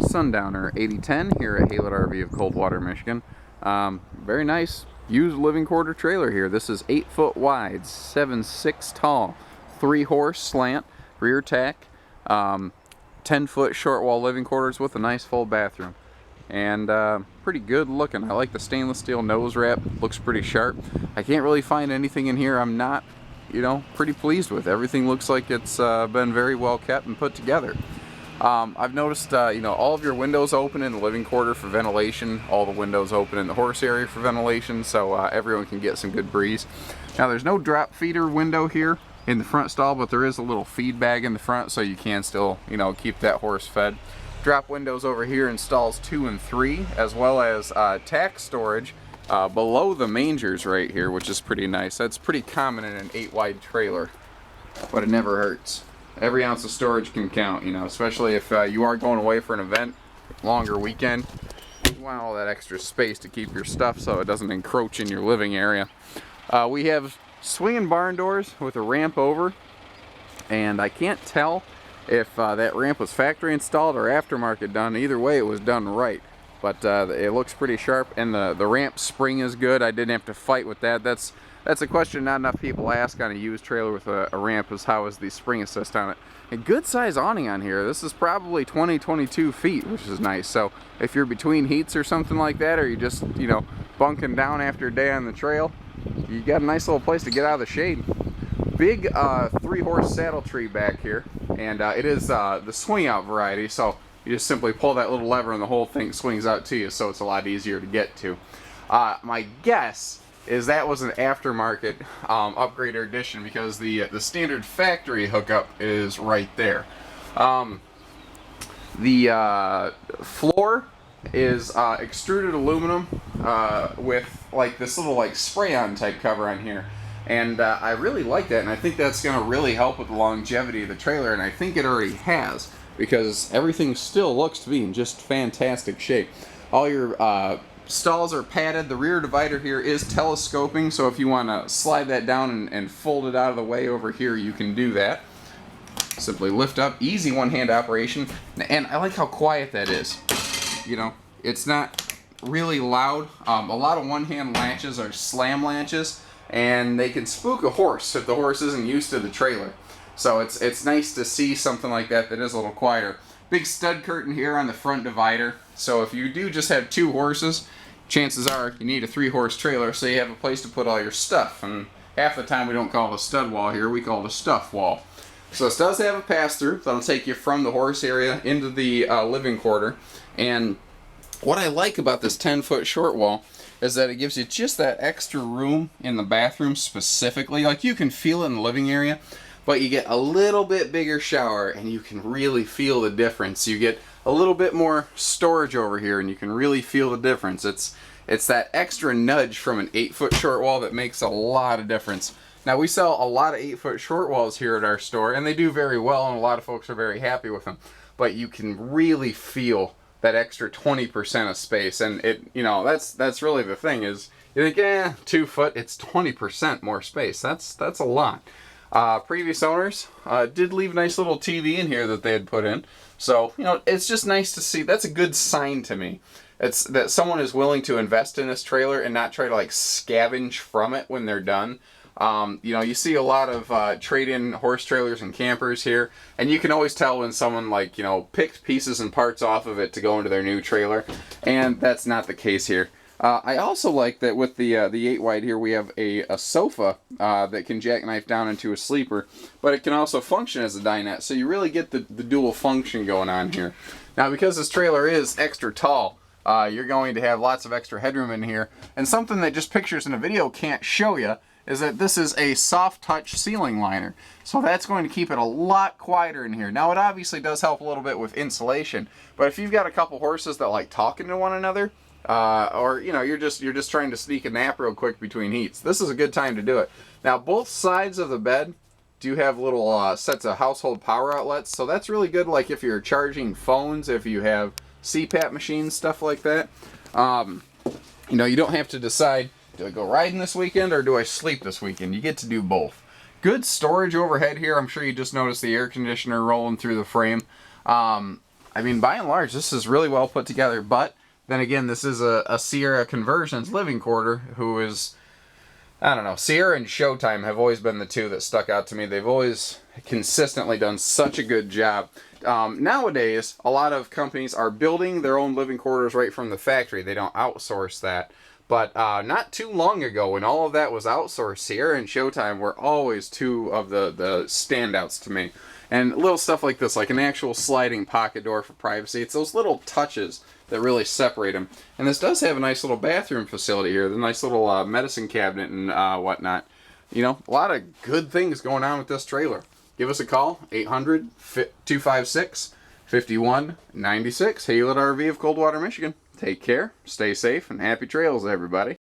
Sundowner 8010 here at Haylett RV of Coldwater, Michigan. Very nice used living quarter trailer here. This is 8 foot wide, 7'6" tall, 3-horse slant, rear tack, 10-foot short wall living quarters with a nice full bathroom. And pretty good looking. I like the stainless steel nose wrap, looks pretty sharp. I can't really find anything in here I'm not, pretty pleased with. Everything looks like it's been very well kept and put together. I've noticed, all of your windows open in the living quarter for ventilation, all the windows open in the horse area for ventilation, so everyone can get some good breeze. Now there's no drop feeder window here in the front stall, but there is a little feed bag in the front, so you can still, keep that horse fed. Drop windows over here in stalls 2 and 3, as well as tack storage below the mangers right here, which is pretty nice. That's pretty common in an 8-wide trailer, but it never hurts. Every ounce of storage can count, especially if you are going away for an event, longer weekend. You want all that extra space to keep your stuff so it doesn't encroach in your living area. We have swinging barn doors with a ramp over, and I can't tell if that ramp was factory installed or aftermarket done. Either way, it was done right. But it looks pretty sharp, and the ramp spring is good. I didn't have to fight with that. That's a question not enough people ask on a used trailer with a ramp, is how is the spring assist on it. A good size awning on here. This is probably 22 feet, which is nice. So if you're between heats or something like that, or you just, bunking down after a day on the trail, you got a nice little place to get out of the shade. Big 3-horse saddle tree back here, and it is the swing out variety, so you just simply pull that little lever and the whole thing swings out to you, so it's a lot easier to get to. My guess is that was an aftermarket upgrade or addition, because the standard factory hookup is right there. The floor is extruded aluminum with like this little spray-on type cover on here. And I really like that, and I think that's going to really help with the longevity of the trailer, and I think it already has, because everything still looks to be in just fantastic shape. All your stalls are padded. The rear divider here is telescoping, so if you want to slide that down and fold it out of the way over here, you can do that. Simply lift up, easy one-hand operation, and I like how quiet that is. It's not really loud. A lot of one-hand latches are slam latches, and they can spook a horse if the horse isn't used to the trailer. So it's nice to see something like that is a little quieter. Big stud curtain here on the front divider. So if you do just have 2 horses, chances are you need a 3-horse trailer so you have a place to put all your stuff. And half the time we don't call it a stud wall here, we call it a stuff wall. So this does have a pass-through that'll take you from the horse area into the living quarter. And what I like about this 10-foot short wall is that it gives you just that extra room in the bathroom specifically. Like, you can feel it in the living area, but you get a little bit bigger shower and you can really feel the difference. You get a little bit more storage over here and you can really feel the difference. It's that extra nudge from an 8-foot short wall that makes a lot of difference. Now, we sell a lot of 8-foot short walls here at our store, and they do very well, and a lot of folks are very happy with them. But you can really feel that extra 20% of space, and that's really the thing, is you think, 2 foot, it's 20% more space. That's a lot. Previous owners did leave a nice little TV in here that they had put in, so it's just nice to see. That's a good sign to me. It's that someone is willing to invest in this trailer and not try to scavenge from it when they're done. You see a lot of trade-in horse trailers and campers here, and you can always tell when someone picked pieces and parts off of it to go into their new trailer, and that's not the case here. I also like that with the 8-wide here, we have a sofa that can jackknife down into a sleeper, but it can also function as a dinette, so you really get the dual function going on here. Now, because this trailer is extra tall, you're going to have lots of extra headroom in here, and something that just pictures in a video can't show you is that this is a soft touch ceiling liner. So that's going to keep it a lot quieter in here. Now, it obviously does help a little bit with insulation, but if you've got a couple horses that like talking to one another, or you're just trying to sneak a nap real quick between heats, this is a good time to do it. Now, both sides of the bed do have little sets of household power outlets, so that's really good, like if you're charging phones, if you have CPAP machines, stuff like that. You don't have to decide, do I go riding this weekend or do I sleep this weekend? You get to do both. Good storage overhead here. I'm sure you just noticed the air conditioner rolling through the frame. I I mean, by and large, this is really well put together. But then again, this is a Sierra Conversions living quarter, who is, I don't know, Sierra and Showtime have always been the two that stuck out to me. They've always consistently done such a good job. Nowadays, a lot of companies are building their own living quarters right from the factory. They don't outsource that. But not too long ago, when all of that was outsourced, Sierra and Showtime were always two of the standouts to me. And little stuff like this, like an actual sliding pocket door for privacy, it's those little touches that really separate them. And this does have a nice little bathroom facility here, the nice little medicine cabinet and whatnot. You know, a lot of good things going on with this trailer. Give us a call, 800-256-5196. Haylett RV of Coldwater, Michigan. Take care, stay safe, and happy trails, everybody.